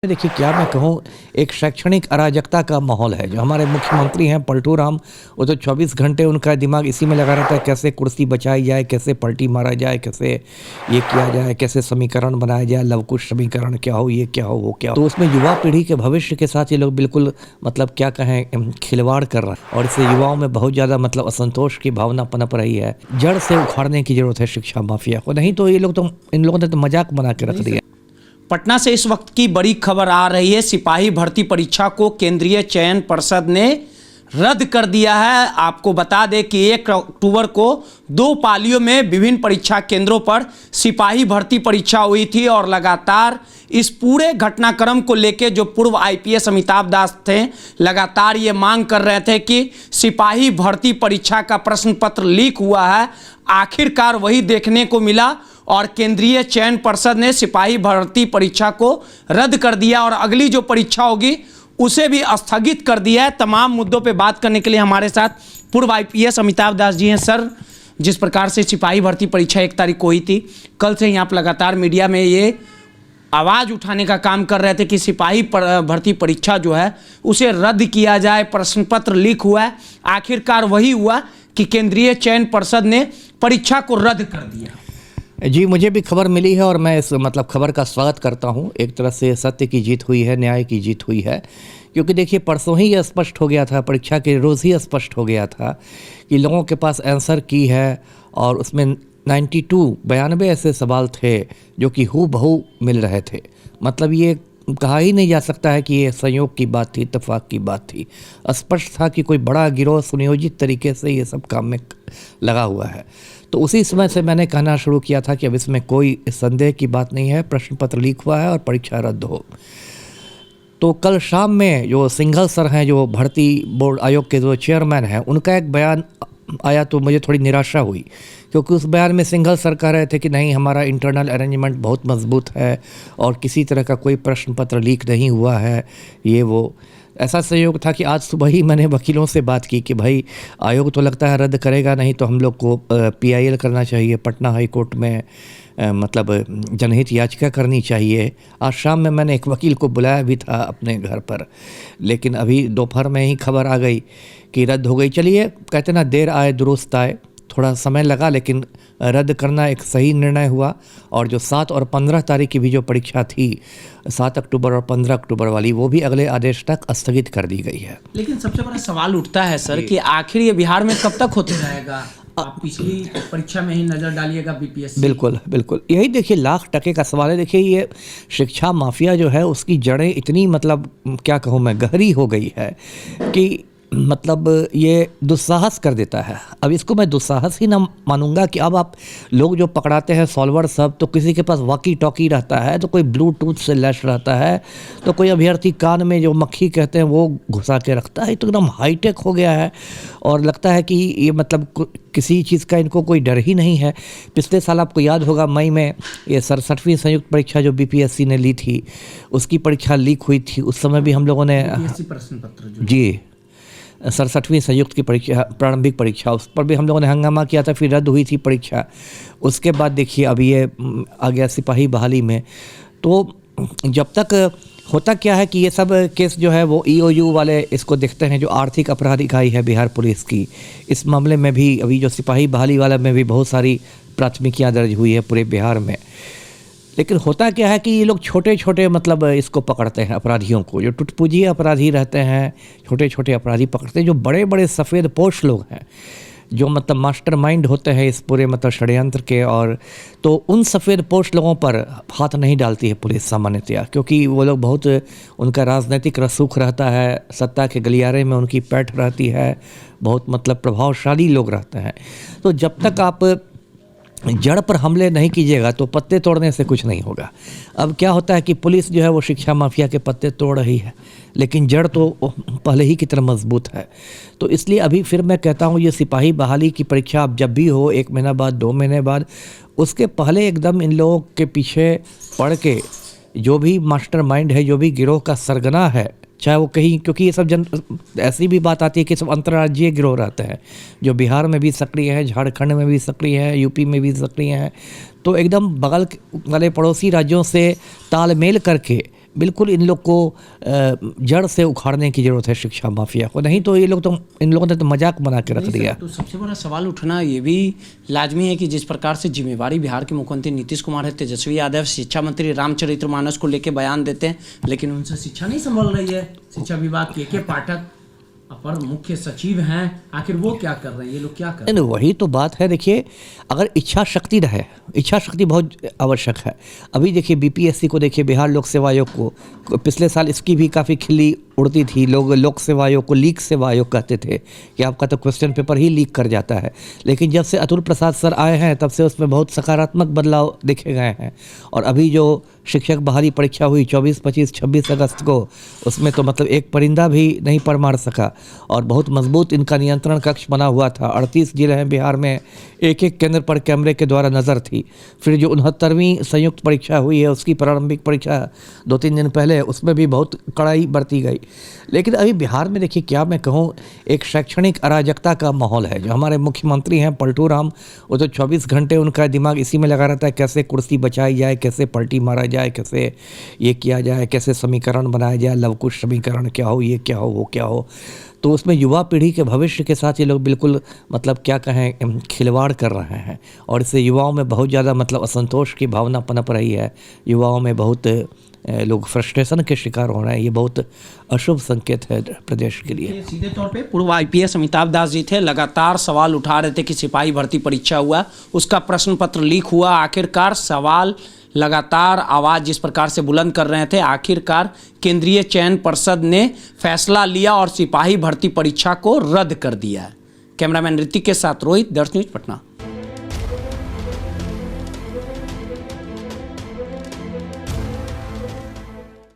देखिए क्या मैं कहूँ, एक शैक्षणिक अराजकता का माहौल है। जो हमारे मुख्यमंत्री हैं पलटू राम, वो तो 24 घंटे उनका दिमाग इसी में लगा रहता है, कैसे कुर्सी बचाई जाए, कैसे पलटी मारा जाए, कैसे ये किया जाए, कैसे समीकरण बनाया जाए, लवकुश समीकरण क्या हो, ये क्या हो, वो क्या हो। तो उसमें युवा पीढ़ी के भविष्य के साथ ये लोग बिल्कुल मतलब क्या कहें, खिलवाड़ कर रहे हैं और इससे युवाओं में बहुत ज़्यादा मतलब असंतोष की भावना पनप रही है। जड़ से उखाड़ने की ज़रूरत है शिक्षा माफिया को, नहीं तो ये लोग तो इन लोगों ने तो मजाक बना के रख दिया। पटना से इस वक्त की बड़ी खबर आ रही है। सिपाही भर्ती परीक्षा को केंद्रीय चयन पर्षद ने रद्द कर दिया है। आपको बता दें कि 1 अक्टूबर को 2 पालियों में विभिन्न परीक्षा केंद्रों पर सिपाही भर्ती परीक्षा हुई थी और लगातार इस पूरे घटनाक्रम को लेकर जो पूर्व आईपीएस अमिताभ दास थे, लगातार ये मांग कर रहे थे कि सिपाही भर्ती परीक्षा का प्रश्न पत्र लीक हुआ है। आखिरकार वही देखने को मिला और केंद्रीय चयन पर्षद ने सिपाही भर्ती परीक्षा को रद्द कर दिया और अगली जो परीक्षा होगी उसे भी स्थगित कर दिया है। तमाम मुद्दों पे बात करने के लिए हमारे साथ पूर्व आईपीएस अमिताभ दास जी हैं। सर, जिस प्रकार से सिपाही भर्ती परीक्षा 1 तारीख को हुई थी, कल से ही आप लगातार मीडिया में ये आवाज़ उठाने का काम कर रहे थे कि सिपाही भर्ती परीक्षा जो है उसे रद्द किया जाए, प्रश्न पत्र लीक हुआ है। आखिरकार वही हुआ कि केंद्रीय चयन पर्षद ने परीक्षा को रद्द कर दिया। जी, मुझे भी खबर मिली है और मैं इस मतलब खबर का स्वागत करता हूँ। एक तरह से सत्य की जीत हुई है, न्याय की जीत हुई है, क्योंकि देखिए परसों ही यह स्पष्ट हो गया था, परीक्षा के रोज़ ही स्पष्ट हो गया था कि लोगों के पास आंसर की है और उसमें 92 ऐसे सवाल थे जो कि हूबहू मिल रहे थे। मतलब ये कहा ही नहीं जा सकता है कि ये संयोग की बात थी, इत्तेफाक की बात थी। स्पष्ट था कि कोई बड़ा गिरोह सुनियोजित तरीके से ये सब काम में लगा हुआ है। तो उसी समय से मैंने कहना शुरू किया था कि अब इसमें कोई संदेह की बात नहीं है, प्रश्न पत्र लीक हुआ है और परीक्षा रद्द हो। तो कल शाम में जो सिंघल सर हैं, जो भर्ती बोर्ड आयोग के जो चेयरमैन हैं, उनका एक बयान आया तो मुझे थोड़ी निराशा हुई, क्योंकि उस बयान में सिंघल सर कह रहे थे कि नहीं, हमारा इंटरनल अरेंजमेंट बहुत मजबूत है और किसी तरह का कोई प्रश्न पत्र लीक नहीं हुआ है। ये वो ऐसा सहयोग था कि आज सुबह ही मैंने वकीलों से बात की कि भाई आयोग तो लगता है रद्द करेगा, नहीं तो हम लोग को PIL करना चाहिए, पटना हाई कोर्ट में मतलब जनहित याचिका करनी चाहिए। आज शाम में मैंने एक वकील को बुलाया भी था अपने घर पर, लेकिन अभी दोपहर में ही खबर आ गई कि रद्द हो गई। चलिए, कहते ना देर आए दुरुस्त आए, थोड़ा समय लगा लेकिन रद्द करना एक सही निर्णय हुआ। और जो 7 और 15 तारीख की भी जो परीक्षा थी, 7 अक्टूबर और 15 अक्टूबर वाली, वो भी अगले आदेश तक स्थगित कर दी गई है। लेकिन सबसे बड़ा सवाल उठता है सर कि आखिर ये बिहार में कब तक होते रहेगा? आप पिछली परीक्षा में ही नज़र डालिएगा BPSC। बिल्कुल बिल्कुल, यही देखिए लाख टके का सवाल है। देखिए ये शिक्षा माफिया जो है उसकी जड़ें इतनी मतलब क्या कहूँ मैं, गहरी हो गई है कि मतलब ये दुस्साहस कर देता है। अब इसको मैं दुस्साहस ही ना मानूंगा कि अब आप लोग जो पकड़ाते हैं सॉल्वर सब, तो किसी के पास वॉकी टॉकी रहता है, तो कोई ब्लूटूथ से लैस रहता है, तो कोई अभ्यर्थी कान में जो मक्खी कहते हैं वो घुसा के रखता है। तो एकदम हाईटेक हो गया है और लगता है कि ये मतलब किसी चीज़ का इनको कोई डर ही नहीं है। पिछले साल आपको याद होगा मई में ये 67वीं संयुक्त परीक्षा जो BPSC ने ली थी, उसकी परीक्षा लीक हुई थी। उस समय भी हम लोगों ने प्रश्न पत्र जी 67वीं संयुक्त की परीक्षा, प्रारंभिक परीक्षा, उस पर भी हम लोगों ने हंगामा किया था, फिर रद्द हुई थी परीक्षा। उसके बाद देखिए अब ये आ गया सिपाही बहाली में। तो जब तक होता क्या है कि ये सब केस जो है वो EOU वाले इसको देखते हैं, जो आर्थिक अपराध इकाई है बिहार पुलिस की। इस मामले में भी अभी जो सिपाही बहाली वाला में भी बहुत सारी प्राथमिकियाँ दर्ज हुई है पूरे बिहार में। लेकिन होता क्या है कि ये लोग छोटे छोटे मतलब इसको पकड़ते हैं, अपराधियों को, जो टुटपुजी अपराधी रहते हैं, छोटे छोटे अपराधी पकड़ते हैं। जो बड़े बड़े सफ़ेद पोश लोग हैं, जो मतलब मास्टरमाइंड होते हैं इस पूरे मतलब षड्यंत्र के, और तो उन सफ़ेद पोश लोगों पर हाथ नहीं डालती है पुलिस सामान्यतया, क्योंकि वो लोग बहुत, उनका राजनीतिक रसूख रहता है, सत्ता के गलियारे में उनकी पैठ रहती है, बहुत मतलब प्रभावशाली लोग रहते हैं। तो जब तक आप जड़ पर हमले नहीं कीजिएगा तो पत्ते तोड़ने से कुछ नहीं होगा। अब क्या होता है कि पुलिस जो है वो शिक्षा माफिया के पत्ते तोड़ रही है, लेकिन जड़ तो पहले ही की तरह मजबूत है। तो इसलिए अभी फिर मैं कहता हूँ, ये सिपाही बहाली की परीक्षा अब जब भी हो, 1 महीना बाद, 2 महीने बाद, उसके पहले एकदम इन लोगों के पीछे पड़ के जो भी मास्टरमाइंड है, जो भी गिरोह का सरगना है, चाहे वो कहीं, क्योंकि ये सब ऐसी भी बात आती है कि सब अंतर्राज्यीय गिरोह रहते हैं, जो बिहार में भी सक्रिय है, झारखंड में भी सक्रिय है, यूपी में भी सक्रिय हैं। तो एकदम बगल वाले पड़ोसी राज्यों से तालमेल करके बिल्कुल इन लोग को जड़ से उखाड़ने की ज़रूरत है शिक्षा माफिया को, नहीं तो ये लोग तो इन लोगों ने तो मजाक बना के रख दिया। तो सबसे बड़ा सवाल उठना ये भी लाजमी है कि जिस प्रकार से जिम्मेवारी बिहार के मुख्यमंत्री नीतीश कुमार है, तेजस्वी यादव शिक्षा मंत्री रामचरितमानस को लेकर बयान देते हैं, लेकिन उनसे शिक्षा नहीं संभल रही है। शिक्षा विभाग के पाठक अपर मुख्य सचिव हैं, आखिर वो क्या कर रहे हैं, ये लोग क्या कर रहे हैं? नहीं, वही तो बात है। देखिए, अगर इच्छा शक्ति रहे, इच्छा शक्ति बहुत आवश्यक है। अभी देखिए बीपीएससी को देखिए, बिहार लोक सेवा आयोग को पिछले साल इसकी भी काफ़ी खिल्ली उड़ती थी। लोग लोक सेवा आयोग को लीक सेवा आयोग कहते थे कि आपका तो क्वेश्चन पेपर ही लीक कर जाता है, लेकिन जब से अतुल प्रसाद सर आए हैं तब से उसमें बहुत सकारात्मक बदलाव देखे गए हैं। और अभी जो शिक्षक बहाली परीक्षा हुई 24, 25, 26 अगस्त को, उसमें तो मतलब एक परिंदा भी नहीं पर मार सका और बहुत मजबूत इनका नियंत्रण कक्ष बना हुआ था। 38 जिले हैं बिहार में, एक एक केंद्र पर कैमरे के द्वारा नज़र थी। फिर जो 69वीं संयुक्त परीक्षा हुई है, उसकी प्रारंभिक परीक्षा 2-3 दिन पहले, उसमें भी बहुत कड़ाई बरती गई। लेकिन अभी बिहार में देखिए, क्या मैं कहूँ, एक शैक्षणिक अराजकता का माहौल है। जो हमारे मुख्यमंत्री हैं पलटू राम, वो तो 24 घंटे उनका दिमाग इसी में लगा रहता है, कैसे कुर्सी बचाई जाए, कैसे पलटी मारा जाए, कैसे ये किया जाए, कैसे समीकरण बनाया जाए, लवकुश समीकरण क्या हो, ये क्या हो, वो क्या हो। तो उसमें युवा पीढ़ी के भविष्य के साथ ये लोग बिल्कुल मतलब क्या कहें, खिलवाड़ कर रहे हैं और इससे युवाओं में बहुत ज़्यादा मतलब असंतोष की भावना पनप रही है। युवाओं में बहुत लोग फ्रस्ट्रेशन के शिकार हो रहे हैं। ये बहुत अशुभ संकेत है प्रदेश के लिए। सीधे तौर पे पूर्व आईपीएस अमिताभ दास जी थे, लगातार सवाल उठा रहे थे कि सिपाही भर्ती परीक्षा हुआ, उसका प्रश्न पत्र लीक हुआ। आखिरकार सवाल लगातार आवाज़ जिस प्रकार से बुलंद कर रहे थे, आखिरकार केंद्रीय चयन पर्षद ने फैसला लिया और सिपाही भर्ती परीक्षा को रद्द कर दिया है। कैमरामैन ऋतिक के साथ रोहित, दर्श न्यूज़ पटना।